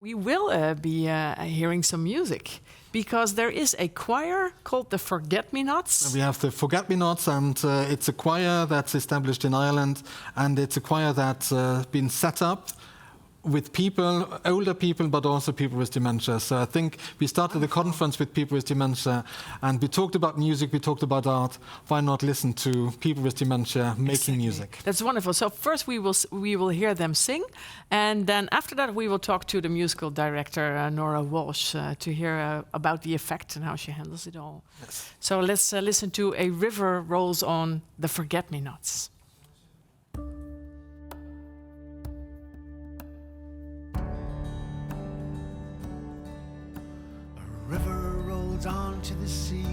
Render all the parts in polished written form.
We will be hearing some music because there is a choir called the Forget-Me-Nots. We have the Forget-Me-Nots, and it's a choir that's established in Ireland, and it's a choir that's been set up with people, older people, but also people with dementia. So I think we started the conference with people with dementia, and we talked about music, we talked about art. Why not listen to people with dementia making music? That's wonderful. So first we will hear them sing, and then after that we will talk to the musical director, Nora Walsh, to hear about the effect and how she handles it all. Yes. So let's listen to A River Rolls On, the Forget-Me-Nots. River rolls on to the sea,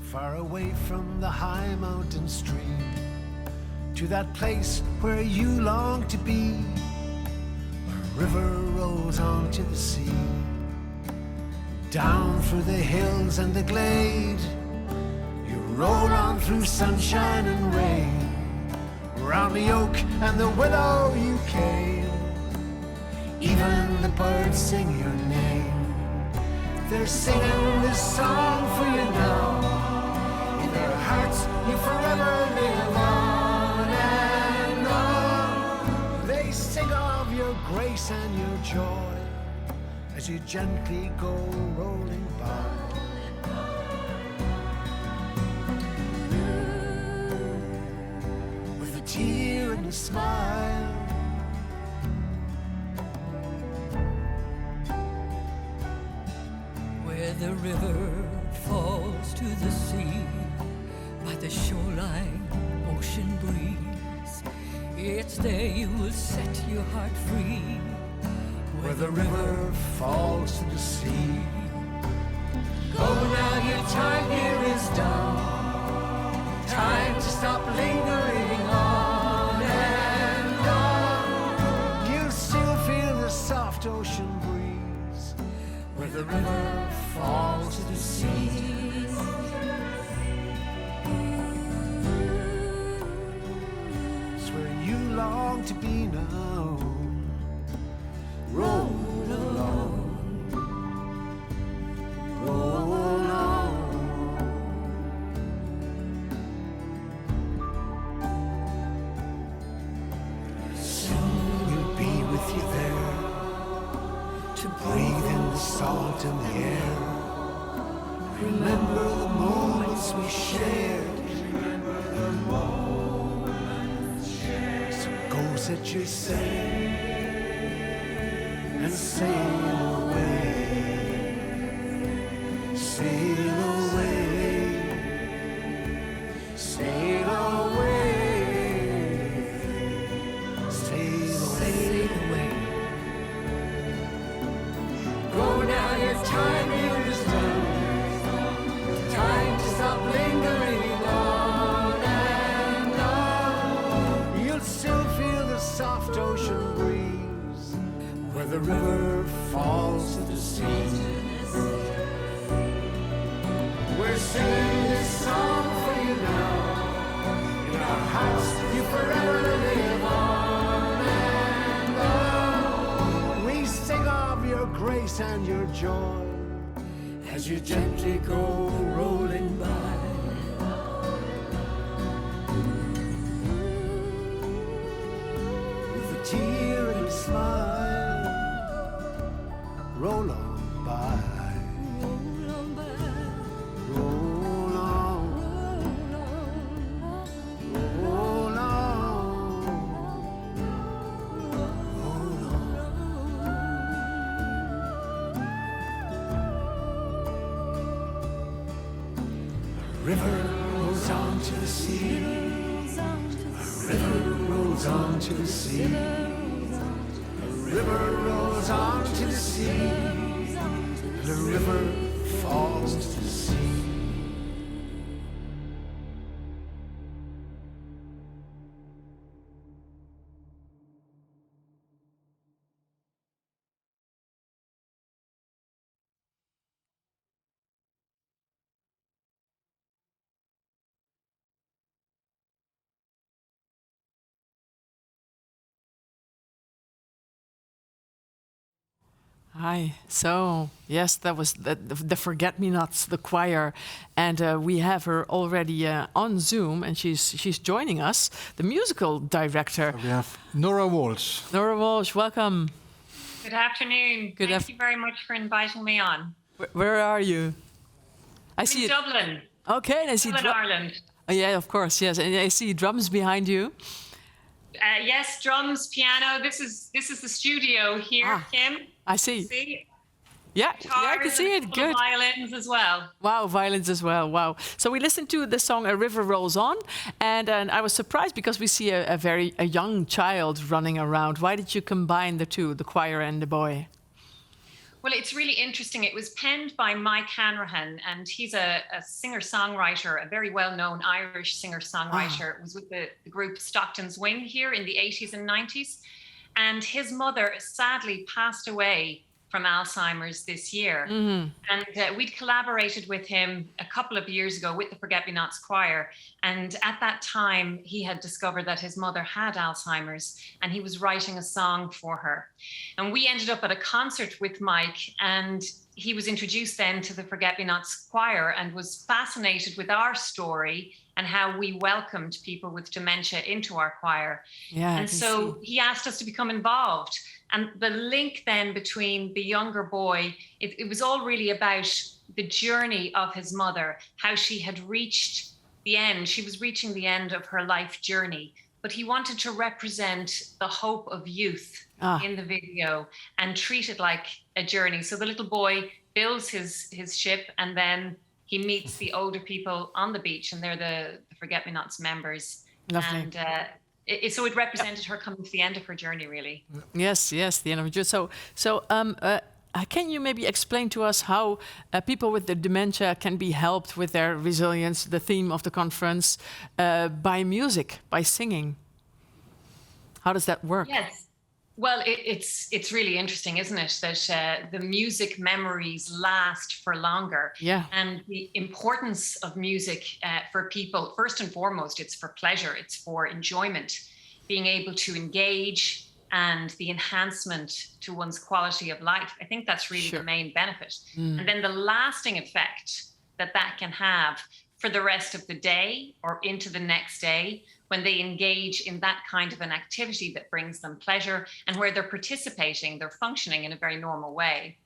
far away from the high mountain stream, to that place where you long to be. A river rolls on to the sea, down through the hills and the glade. You roll on through sunshine and rain, round the oak and the willow you came. Even the birds sing your name. They're singing this song for you now. In their hearts you forever live on and on. They sing of your grace and your joy as you gently go rolling by. With a tear and a smile, the river falls to the sea, by the shoreline, ocean breeze. It's there you will set your heart free, where the river falls to the sea. Go now, your time here is done. Time to stop lingering on and on. You still feel the soft ocean breeze, where the river falls to the sea. It's where you long to be now. Roll along, roll on. Soon we'll be with you there, to breathe in the salt and the air. Remember the moments we shared. Remember the moments shared. So go set your sail and sail away. Sail away. Sail away. Sail away. Go now, your time here is done. Time to stop lingering on and on. You'll still feel the soft ocean breeze, where the river falls to the sea. We're singing this song for you now. In our hearts you forever live on and on. We sing of your grace and your joy as you gently go rolling by. With a tear and a smile, roll on by. Roll on, roll on, roll on. A river rolls on to the sea. A river rolls on to the sea. A river rolls on to the sea. And a river falls to the sea. Hi. So, yes, that was the Forget-Me-Nots, the choir. And we have her already on Zoom, and she's joining us, the musical director. We have Nora Walsh. Nora Walsh, welcome. Good afternoon. Thank you very much for inviting me on. Where are you? I see In Dublin, Okay, and I see Dublin, Ireland. Oh, yeah, of course, yes. And I see drums behind you. Yes, drums, piano. This is the studio here, Kim. I see. See? Yeah, Guitars, I can see it. full of Good. violins as well. Wow, violins as well. Wow. So we listened to the song "A River Rolls On," and I was surprised because we see a young child running around. Why did you combine the two, the choir and the boy? Well, it's really interesting. It was penned by Mike Hanrahan, and he's a singer-songwriter, a very well-known Irish singer-songwriter. It was with the group Stockton's Wing here in the 80s and 90s. And his mother sadly passed away from Alzheimer's this year. And we'd collaborated with him a couple of years ago with the Forget-Me-Nots choir. And at that time, he had discovered that his mother had Alzheimer's, and he was writing a song for her. And we ended up at a concert with Mike, and he was introduced then to the Forget-Me-Nots choir and was fascinated with our story and how we welcomed people with dementia into our choir. Yeah. And so he asked us to become involved. And the link then between the younger boy, it was all really about the journey of his mother, how she had reached the end. She was reaching the end of her life journey, but he wanted to represent the hope of youth in the video and treat it like a journey. So the little boy builds his ship, and then he meets the older people on the beach, and they're the Forget-Me-Nots members. Lovely. And so it represented her coming to the end of her journey, really. Yes, the end of it. So, can you maybe explain to us how people with the dementia can be helped with their resilience, the theme of the conference, by music, by singing? How does that work? Yes. Well, it's really interesting, isn't it, that the music memories last for longer. Yeah. And the importance of music for people, first and foremost, it's for pleasure, it's for enjoyment, being able to engage, and the enhancement to one's quality of life. I think that's really the main benefit. And then the lasting effect that can have for the rest of the day or into the next day, when they engage in that kind of an activity that brings them pleasure and where they're participating, they're functioning in a very normal way.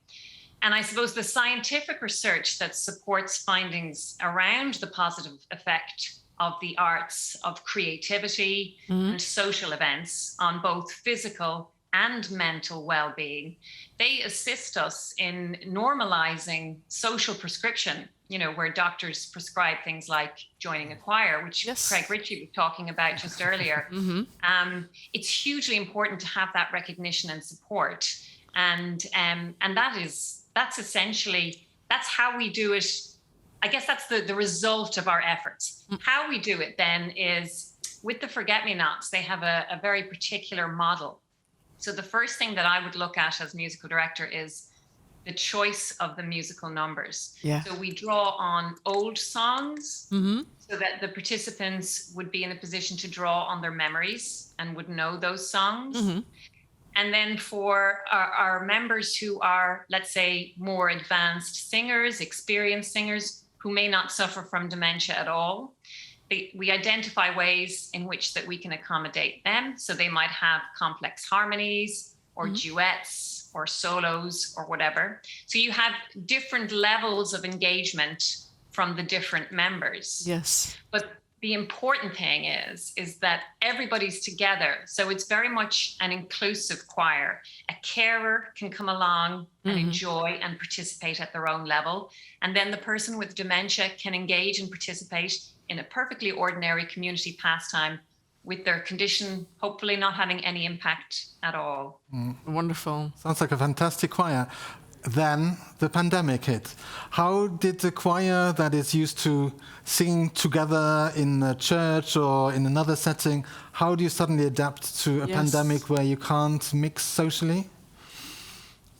And I suppose the scientific research that supports findings around the positive effect of the arts, of creativity and social events on both physical and mental well-being, they assist us in normalizing social prescription, where doctors prescribe things like joining a choir, which Craig Ritchie was talking about just earlier. It's hugely important to have that recognition and support. And that's essentially, that's how we do it. I guess that's the result of our efforts. How we do it then is with the Forget-Me-Nots, they have a very particular model. So the first thing that I would look at as musical director is the choice of the musical numbers. Yeah. So we draw on old songs so that the participants would be in a position to draw on their memories and would know those songs. And then for our members who are, let's say, more advanced singers, experienced singers who may not suffer from dementia at all, we identify ways in which that we can accommodate them. So they might have complex harmonies or duets or solos or whatever. So you have different levels of engagement from the different members. Yes. But the important thing is that everybody's together. So it's very much an inclusive choir. A carer can come along and enjoy and participate at their own level. And then the person with dementia can engage and participate in a perfectly ordinary community pastime with their condition hopefully not having any impact at all. Wonderful. Sounds like a fantastic choir. Then the pandemic hit. How did the choir that is used to sing together in a church or in another setting, how do you suddenly adapt to a pandemic where you can't mix socially?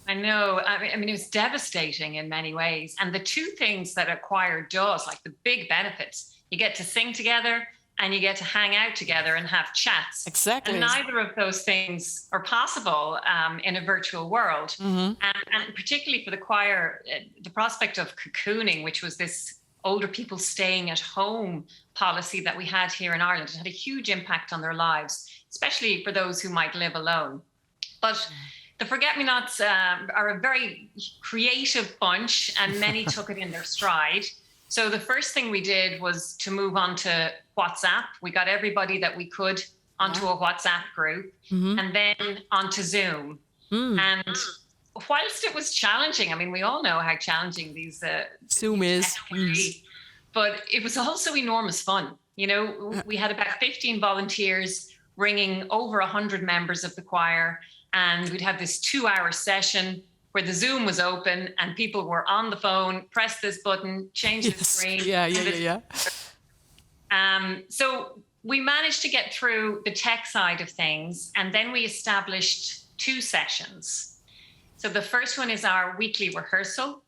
I know. I mean, it was devastating in many ways. And the two things that a choir does, like the big benefits, you get to sing together and you get to hang out together and have chats. Exactly. And neither of those things are possible in a virtual world. And particularly for the choir, the prospect of cocooning, which was this older people staying at home policy that we had here in Ireland, it had a huge impact on their lives, especially for those who might live alone. But the Forget-Me-Nots are a very creative bunch, and many took it in their stride. So the first thing we did was to move on to WhatsApp. We got everybody that we could onto a WhatsApp group, and then onto Zoom. And whilst it was challenging, I mean, we all know how challenging these Zoom is, but it was also enormous fun. You know, we had about 15 volunteers ringing over 100 members of the choir, and we'd have this 2-hour session where the Zoom was open and people were on the phone, press this button, change the screen. So we managed to get through the tech side of things, and then we established 2 sessions. So the first one is our weekly rehearsal,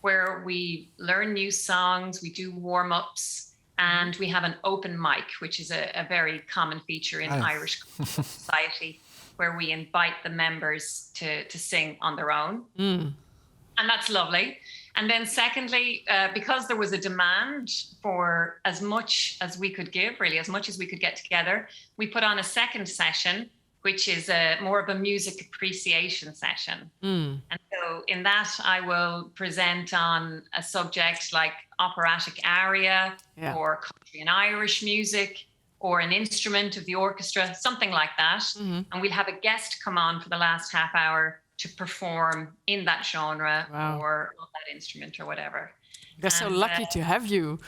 where we learn new songs, we do warm-ups, and we have an open mic, which is a very common feature in Irish society, where we invite the members to sing on their own. And that's lovely. And then secondly, because there was a demand for as much as we could give, really, as much as we could get together, we put on a second session, which is more of a music appreciation session. And so in that, I will present on a subject like operatic aria or country and Irish music, or an instrument of the orchestra, something like that. And we'll have a guest come on for the last half hour to perform in that genre or on that instrument or whatever. They're so lucky to have you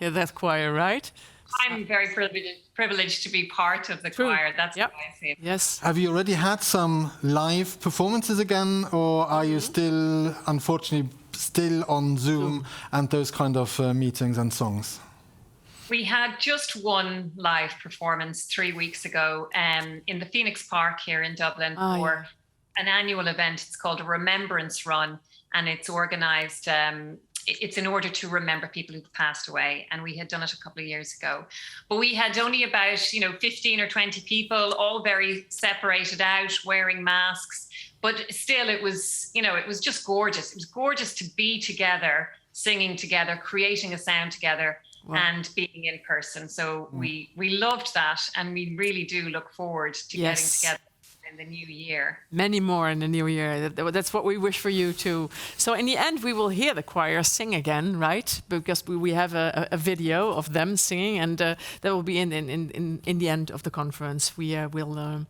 in that choir, right? I'm very privileged to be part of the choir. That's what I see. Yes. Have you already had some live performances again, or are you still, unfortunately, still on Zoom and those kind of meetings and songs? We had just one live performance 3 weeks ago in the Phoenix Park here in Dublin for an annual event. It's called a Remembrance Run, and it's organised. It's in order to remember people who've passed away, and we had done it a couple of years ago. But we had only about 15 or 20 people, all very separated out, wearing masks. But still, it was it was just gorgeous. It was gorgeous to be together, singing together, creating a sound together. Wow. And being in person. So we loved that, and we really do look forward to getting together in the new year. Many more in the new year. That's what we wish for you too. So in the end, we will hear the choir sing again, right? Because we have a video of them singing, and that will be in the end of the conference. We will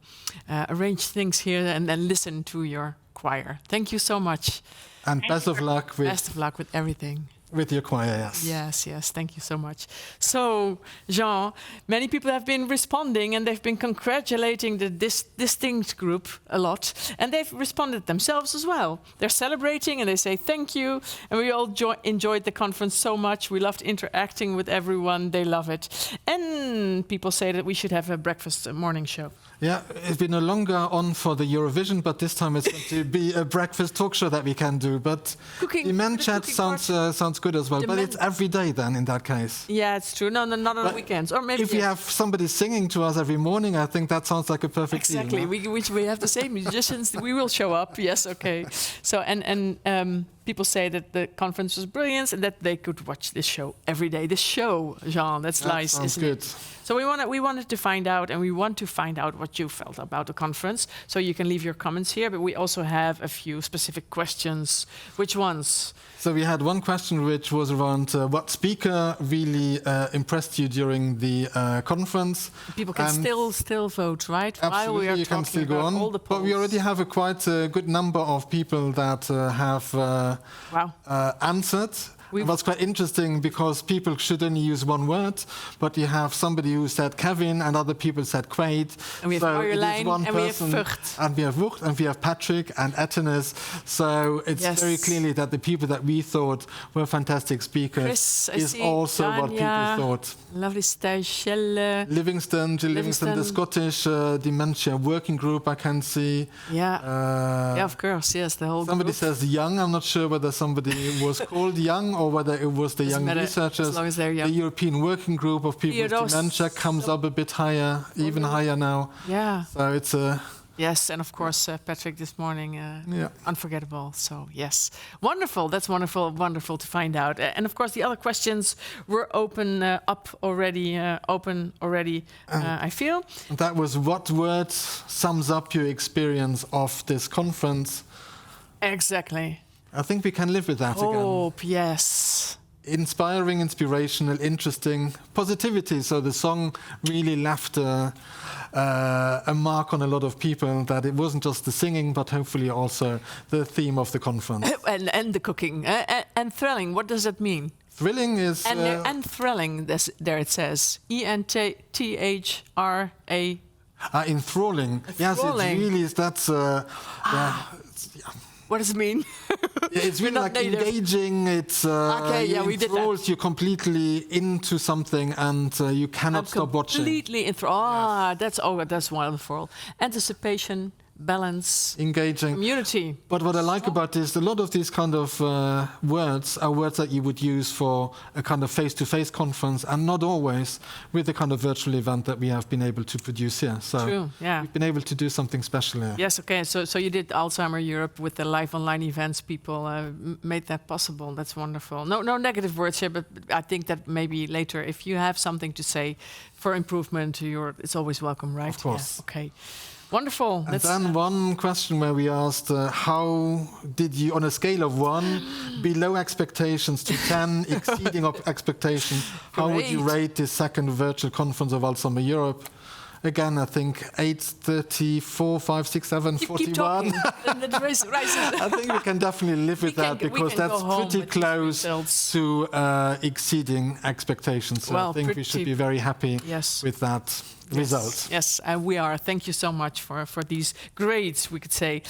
arrange things here and then listen to your choir. Thank you so much. And best of luck with everything. With your choir, yes. Yes, thank you so much. So, Jean, many people have been responding, and they've been congratulating the distinct group a lot, and they've responded themselves as well. They're celebrating, and they say thank you, and we all enjoyed the conference so much. We loved interacting with everyone. They love it. And people say that we should have a breakfast morning show. Yeah, it's been no longer on for the Eurovision, but this time it's going to be a breakfast talk show that we can do. But the men chat sounds good as well. But it's every day then, in that case. Yeah, it's true. No, not on weekends. Or maybe if we have somebody singing to us every morning, I think that sounds like a perfect deal. Exactly. We have the same musicians. We will show up. Yes, okay. So and people say that the conference was brilliant and that they could watch this show every day. This show, Jean, that's nice, sounds isn't good. it? So we wanted to find out, and we want to find out what you felt about the conference. So you can leave your comments here, but we also have a few specific questions. Which ones? So we had one question which was around what speaker really impressed you during the conference. People can still vote, right? Absolutely, while we are you can still go on. All the polls. But we already have a quite good number of people that have answered. It was quite interesting because people should only use one word, but you have somebody who said Kevin and other people said Quaid. And we have Marjolein, and we have Vught. And we have Vught, and we have Patrick and Etienne. So it's very clearly that the people that we thought were fantastic speakers Chris, is also what people thought. Lovely stage. Livingston, the Scottish Dementia Working Group, I can see. Yeah, of course, yes, the whole Somebody group. says Young. I'm not sure whether somebody was called Young or whether it was the young researchers, as long as they're young. the European Working Group of People with Dementia comes up a bit higher, even higher now. Yeah. So it's a... Yes, and of course, Patrick this morning, unforgettable. So yes, wonderful. That's wonderful to find out. And of course, the other questions were up already. I feel. That was, what word sums up your experience of this conference? Exactly. I think we can live with that again. Hope, yes. Inspiring, inspirational, interesting, positivity. So the song really left a mark on a lot of people, that it wasn't just the singing, but hopefully also the theme of the conference. And the cooking. And thrilling, what does that mean? Thrilling is... And thrilling, there it says. ENTHRA. Enthralling. Yes, it really is. That's... What does it mean? It's really like native. Engaging. It's enthralls you completely into something, and you cannot stop watching. Completely enthralled. That's wonderful. Anticipation, balance, engaging, community. But what I like about this, a lot of these kind of words are words that you would use for a kind of face-to-face conference, and not always with the kind of virtual event that we have been able to produce here. So true, yeah. We've been able to do something special here. Yes, okay. So you did Alzheimer Europe with the live online events. People made that possible. That's wonderful. No negative words here, but I think that maybe later, if you have something to say for improvement, it's always welcome, right? Of course. Yeah, okay. Wonderful. And then one question where we asked, how did you, on a scale of 1, below expectations to 10, exceeding expectation, how would you rate this second virtual conference of Alzheimer Europe? Again, I think 8, 34, 5, 6, 7, 41. I think we can definitely live with that, because that's pretty close to exceeding expectations. So I think we should be very happy with that result. Yes, and we are. Thank you so much for these grades, we could say.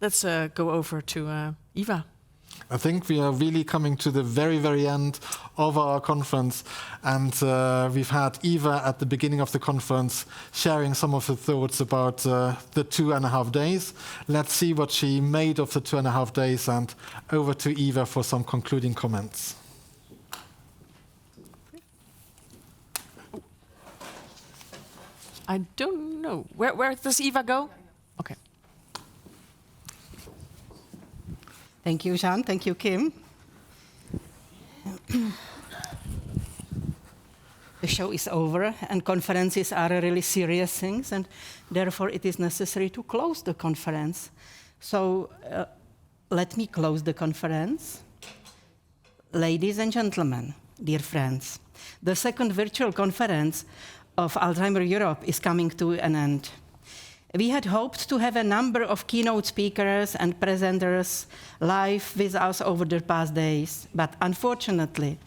Let's go over to Iva. I think we are really coming to the very, very end of our conference, and we've had Iva at the beginning of the conference sharing some of her thoughts about the 2.5 days. Let's see what she made of the 2.5 days, and over to Iva for some concluding comments. I don't know. Where does Iva go? Okay. Thank you, Jean. Thank you, Kim. The show is over, and conferences are really serious things, and therefore it is necessary to close the conference. So let me close the conference. Ladies and gentlemen, dear friends, the second virtual conference of Alzheimer Europe is coming to an end. We had hoped to have a number of keynote speakers and presenters live with us over the past days, but unfortunately,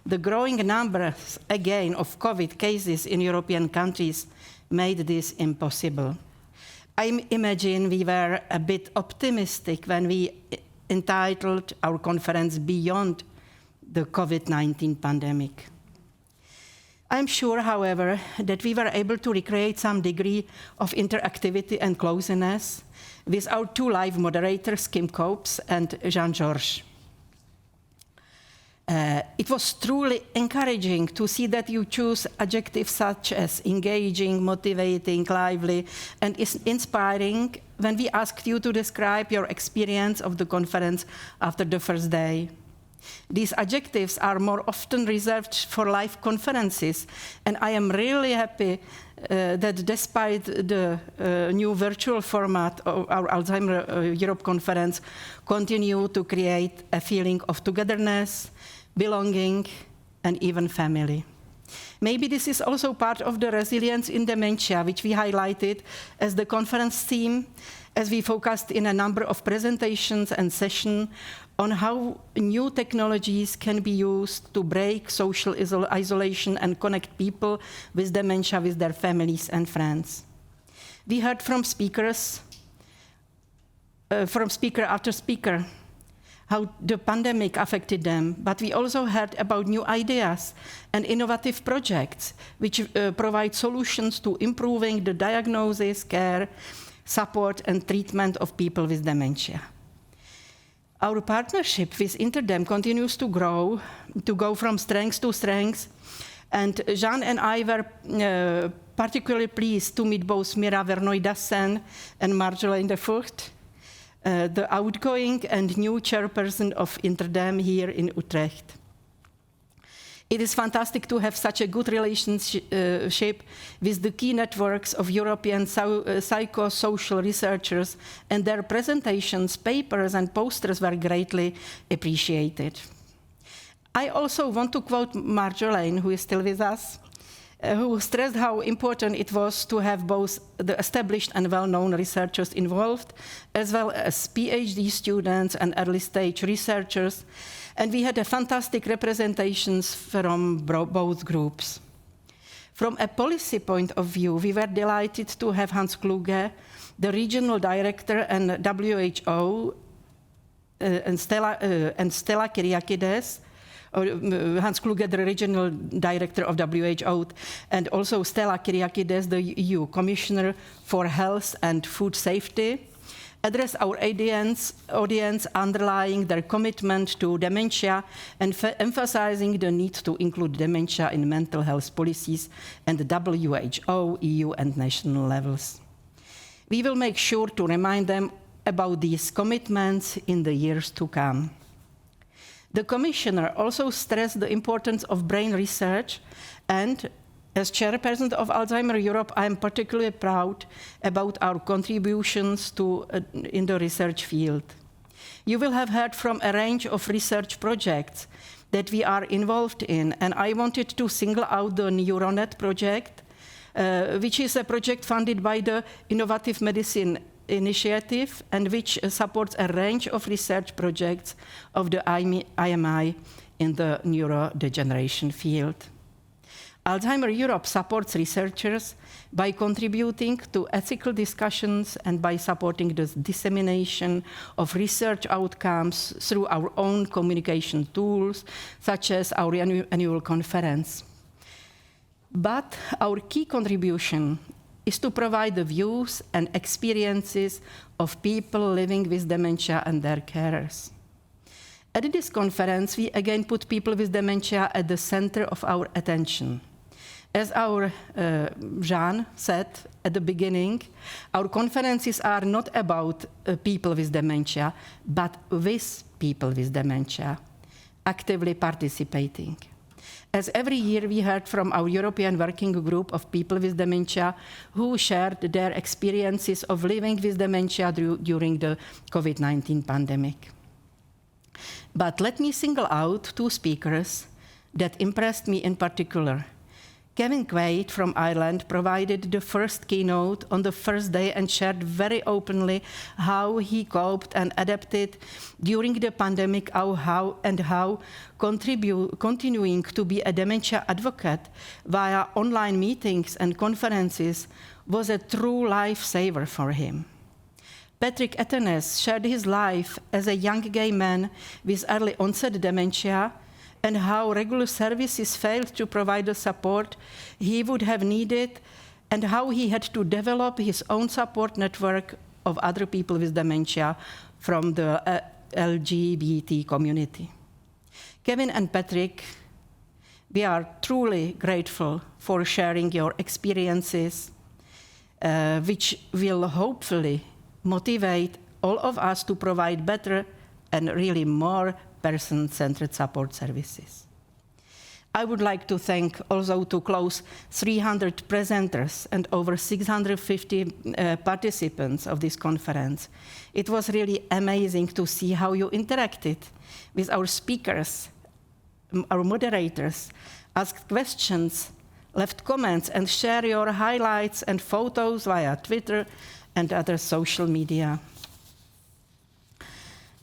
the growing numbers again of COVID cases in European countries made this impossible. I imagine we were a bit optimistic when we entitled our conference Beyond the COVID-19 Pandemic. I'm sure, however, that we were able to recreate some degree of interactivity and closeness with our 2 live moderators, Kim Copes and Jean-Georges. It was truly encouraging to see that you choose adjectives such as engaging, motivating, lively, and inspiring when we asked you to describe your experience of the conference after the first day. These adjectives are more often reserved for live conferences, and I am really happy that despite the new virtual format of our Alzheimer Europe conference, continue to create a feeling of togetherness, belonging, and even family. Maybe this is also part of the resilience in dementia, which we highlighted as the conference theme, as we focused in a number of presentations and sessions on how new technologies can be used to break social isolation and connect people with dementia with their families and friends. We heard from speaker after speaker, how the pandemic affected them, but we also heard about new ideas and innovative projects which provide solutions to improving the diagnosis, care, support, and treatment of people with dementia. Our partnership with Interdem continues to grow, to go from strength to strength. And Jean and I were particularly pleased to meet both Mira Vernooy-Dassen and Marjolaine de Voort, the outgoing and new chairperson of Interdem here in Utrecht. It is fantastic to have such a good relationship with the key networks of European psychosocial researchers, and their presentations, papers, and posters were greatly appreciated. I also want to quote Marjolaine, who is still with us, who stressed how important it was to have both the established and well-known researchers involved, as well as PhD students and early-stage researchers. And we had a fantastic representations from both groups. From a policy point of view, we were delighted to have Hans Kluge, the regional director and WHO, and Stella Kyriakides, Hans Kluge, the regional director of WHO, and also Stella Kyriakides, the EU Commissioner for Health and Food Safety, address our audience underlying their commitment to dementia and emphasizing the need to include dementia in mental health policies and the WHO, EU, and national levels. We will make sure to remind them about these commitments in the years to come. The Commissioner also stressed the importance of brain research, and as chairperson of Alzheimer Europe, I am particularly proud about our contributions in the research field. You will have heard from a range of research projects that we are involved in, and I wanted to single out the Neuronet project, which is a project funded by the Innovative Medicine Initiative and which supports a range of research projects of the IMI in the neurodegeneration field. Alzheimer Europe supports researchers by contributing to ethical discussions and by supporting the dissemination of research outcomes through our own communication tools, such as our annual conference. But our key contribution is to provide the views and experiences of people living with dementia and their carers. At this conference, we again put people with dementia at the center of our attention. As our Jean said at the beginning, our conferences are not about people with dementia, but with people with dementia, actively participating. As every year, we heard from our European working group of people with dementia who shared their experiences of living with dementia during the COVID-19 pandemic. But let me single out two speakers that impressed me in particular. Kevin Quaid from Ireland provided the first keynote on the first day and shared very openly how he coped and adapted during the pandemic, how continuing to be a dementia advocate via online meetings and conferences was a true lifesaver for him. Patrick Etenes shared his life as a young gay man with early onset dementia and how regular services failed to provide the support he would have needed, and how he had to develop his own support network of other people with dementia from the LGBT community. Kevin and Patrick, we are truly grateful for sharing your experiences, which will hopefully motivate all of us to provide better and really more person-centered support services. I would like to thank also to close 300 presenters and over 650 participants of this conference. It was really amazing to see how you interacted with our speakers, our moderators, asked questions, left comments, and share your highlights and photos via Twitter and other social media.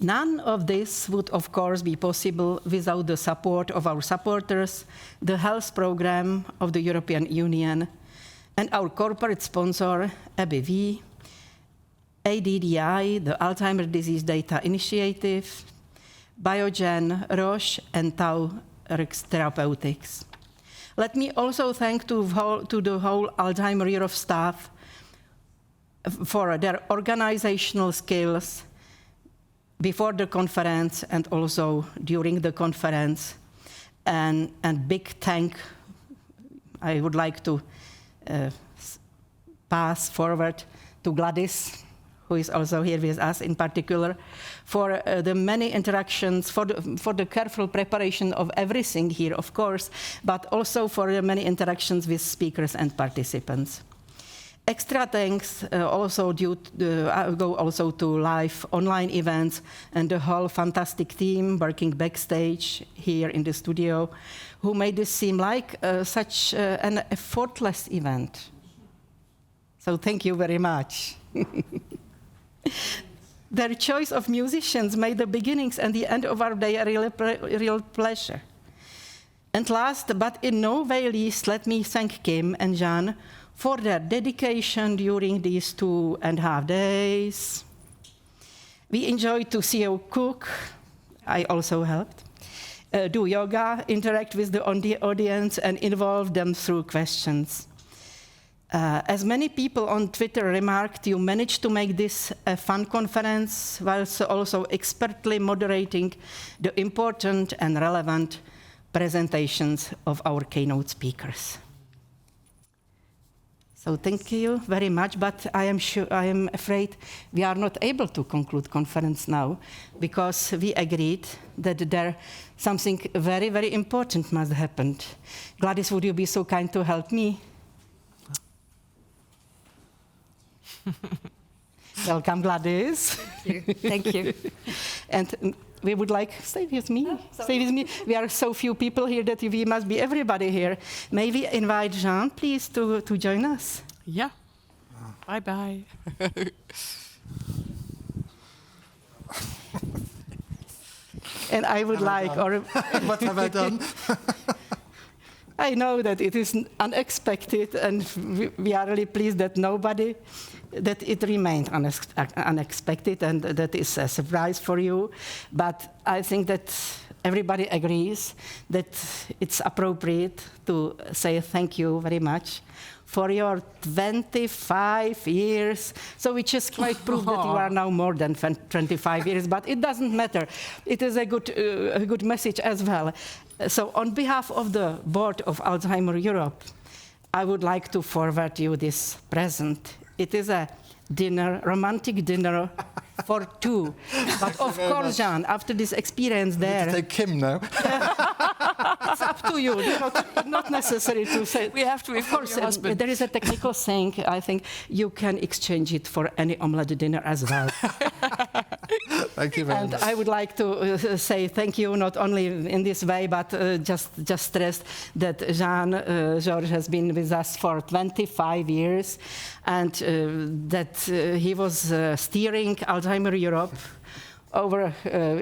None of this would, of course, be possible without the support of our supporters, the health program of the European Union, and our corporate sponsor, ABV, ADDI, the Alzheimer's Disease Data Initiative, Biogen, Roche, and Tau Therapeutics. Let me also thank to the whole Alzheimer Europe staff for their organizational skills, before the conference and also during the conference. And big thank I would like to pass forward to Gladys, who is also here with us in particular, for the many interactions, for the careful preparation of everything here, of course, but also for the many interactions with speakers and participants. Extra thanks also go also to live online events and the whole fantastic team working backstage here in the studio, who made this seem like such an effortless event. So thank you very much. Their choice of musicians made the beginnings and the end of our day a real pleasure. And last, but in no way least, let me thank Kim and Jean for their dedication during these 2.5 days. We enjoyed to see you cook. I also helped. Do yoga, interact with the audience, and involve them through questions. As many people on Twitter remarked, you managed to make this a fun conference whilst also expertly moderating the important and relevant presentations of our keynote speakers. So thank you very much, but I am afraid we are not able to conclude conference now because we agreed that there something very, very important must happen. Gladys, would you be so kind to help me? Welcome, Gladys. Thank you. Thank you. And we would like, stay with me. We are so few people here that we must be everybody here. May we invite Jean, please, to join us? Yeah. Bye-bye. And I would like, or What have I done? I know that it is unexpected, and we are really pleased that it remained unexpected, and that is a surprise for you. But I think that everybody agrees that it's appropriate to say thank you very much for your 25 years. So we just quite prove that you are now more than 25 years, but it doesn't matter. It is a good message as well. So on behalf of the board of Alzheimer Europe, I would like to forward you this present. It is a dinner, romantic dinner for two. But of course, Jean, after this experience there... Take Kim now. It's up to you. Not necessary to say. We have to inform your husband. There is a technical thing. I think you can exchange it for any omelette dinner as well. Thank you very much. And I would like to say thank you, not only in this way, but just stress that Jean-Georges has been with us for 25 years, and that he was steering Alzheimer Europe over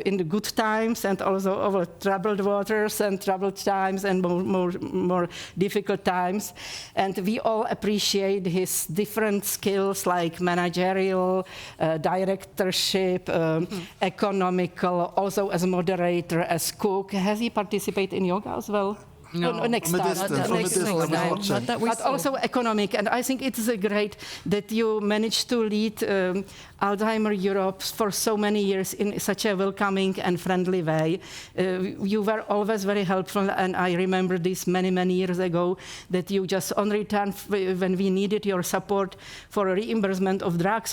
in the good times and also over troubled waters and troubled times and more difficult times. And we all appreciate his different skills like managerial, directorship, economical, also as a moderator, as cook. Has he participated in yoga as well? No, next from a time. distance, from a distance. Not that we But saw. also economic, and I think it is great that you managed to lead Alzheimer Europe for so many years in such a welcoming and friendly way. You were always very helpful, and I remember this many years ago, that you just on return when we needed your support for a reimbursement of drugs,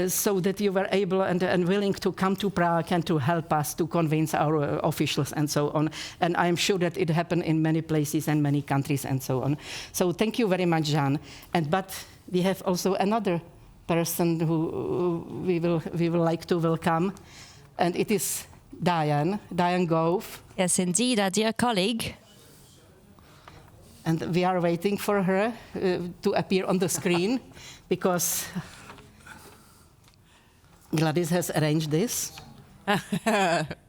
so that you were able and willing to come to Prague and to help us to convince our officials and so on. And I'm sure that it happened in many places and many countries and so on. So thank you very much, Jean. But we have also another person who we will like to welcome, and it is Diane Gove. Yes, indeed, our dear colleague. And we are waiting for her to appear on the screen because Gladys has arranged this.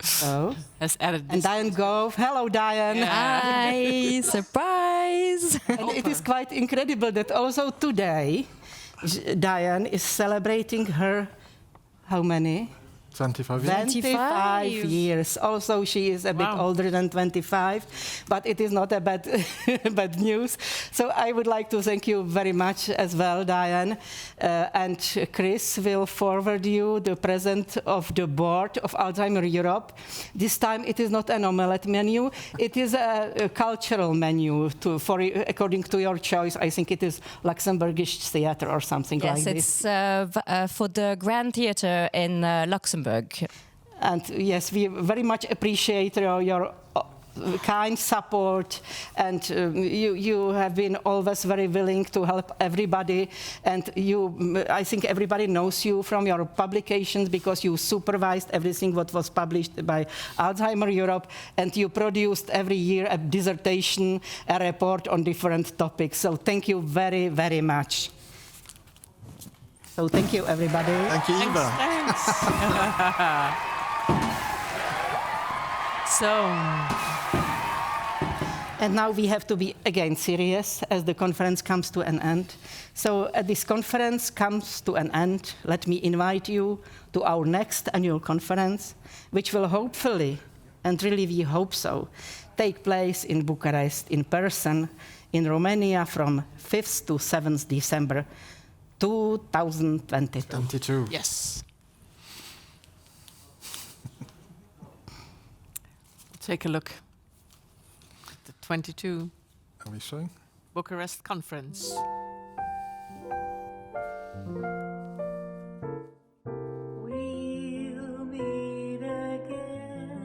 So, Has added and this. Diane Gove. Hello, Diane. Hi, surprise! And it is quite incredible that also today, Diane is celebrating her, how many? 25 years. 25 25. years. Also, she is a bit Wow. older than 25, but it is not a bad, bad news. So I would like to thank you very much as well, Diane. And Chris will forward you the present of the board of Alzheimer Europe. This time it is not an omelette menu. It is a cultural menu according to your choice. I think it is Luxembourgish theater or something Yes, like this. it's for the Grand Theatre in Luxembourg. And yes, we very much appreciate your kind support, and you have been always very willing to help everybody. And I think everybody knows you from your publications because you supervised everything what was published by Alzheimer Europe, and you produced every year a dissertation, a report on different topics. So thank you very, very much. So thank you, everybody. Thank you, Iva. So, And now we have to be again serious as the conference comes to an end. So as this conference comes to an end, let me invite you to our next annual conference, which will hopefully, and really we hope so, take place in Bucharest in person in Romania from 5th to 7th December 2022. 22. yes. Take a look at the 22 Are we showing? Bucharest conference. We'll meet again.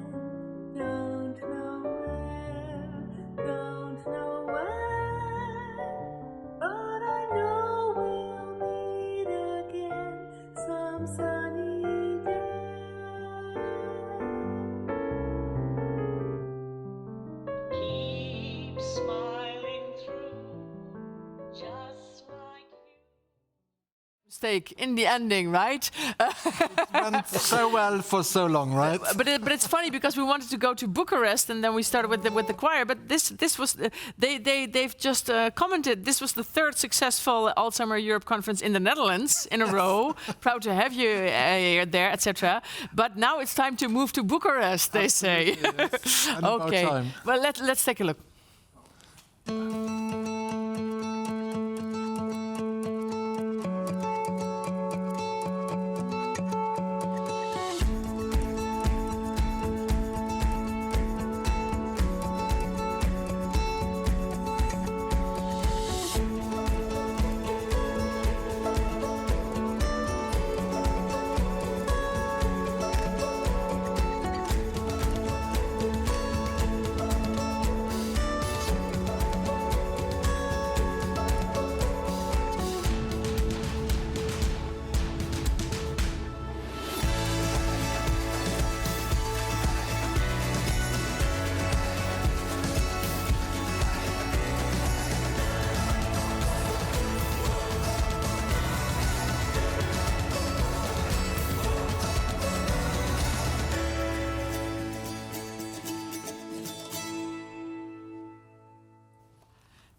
Don't know where, don't know when, but I know we'll meet again some sunny day. Keep smiling through, just like you. Mistake in the ending, right? Went so well for so long, right? But it's funny because we wanted to go to Bucharest and then we started with the choir. But this was they've just commented this was the third successful Alzheimer Europe conference in the Netherlands in a row. Proud to have you there, etc. But now it's time to move to Bucharest. They say. And about Okay. time. Well, let's take a look.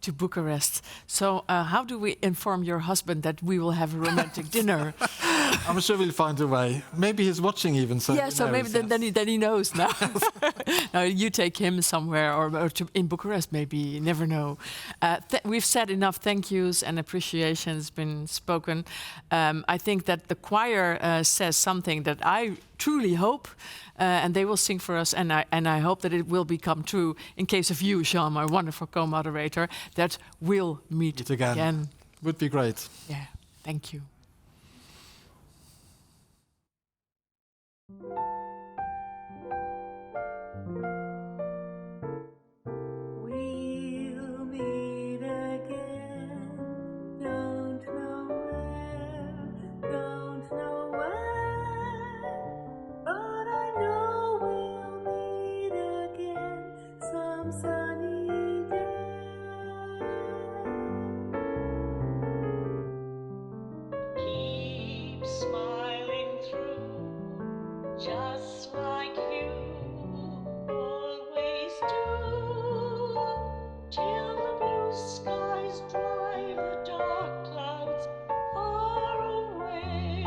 To Bucharest. So, how do we inform your husband that we will have a romantic dinner? I'm sure we'll find a way. Maybe he's watching even, so Yeah, who so knows, maybe yes. then he knows now. Now you take him somewhere, or in Bucharest, maybe. You never know. We've said enough thank yous and appreciations been spoken. I think that the choir says something that I truly hope, and they will sing for us. And I hope that it will become true. In case of you, Jean, my wonderful co-moderator, that we'll meet Meet again. Would be great. Yeah. Thank you. We'll meet again. Don't know where, don't know when, but I know we'll meet again some sunny day. Keep smiling through, just like you always do, till the blue skies drive the dark clouds far away.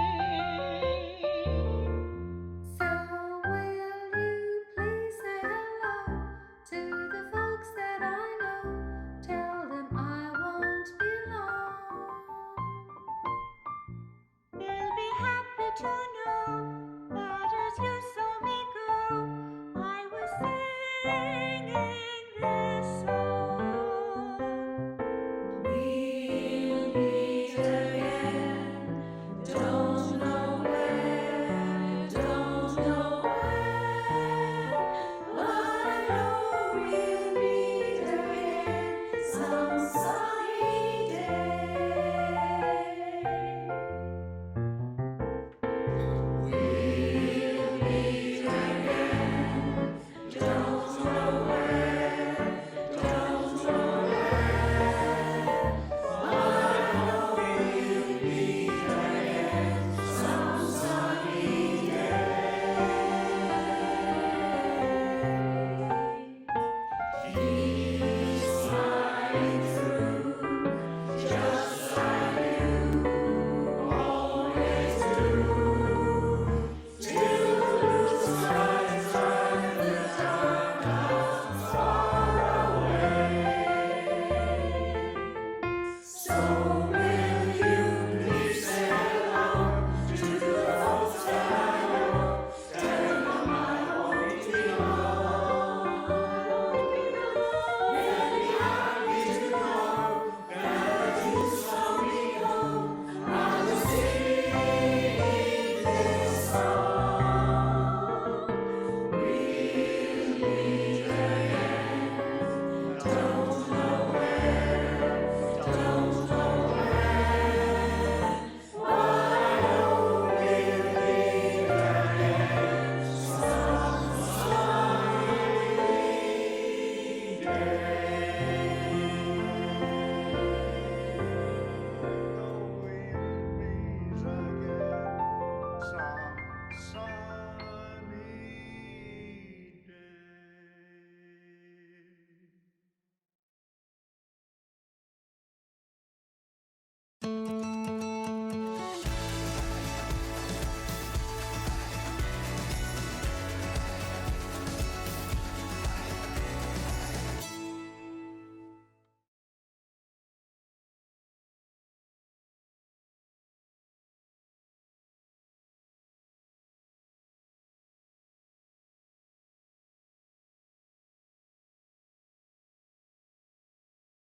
you know that as you saw me go, I was singing this song. We'll meet again, don't know where, don't know when, but I know we'll meet again some sunny day. We'll meet again, don't know where, don't know when, but I know we'll meet again some sunny day. He's smiling through, just like you always do. Till the blue skies drive the dark clouds far away. So will you please say hello to the folks that I know? Tell them I won't be long. They'll be happy to know that as you saw me go, I was singing this song. We'll meet again, don't know where, don't know when, but I know we'll meet again some sunny day.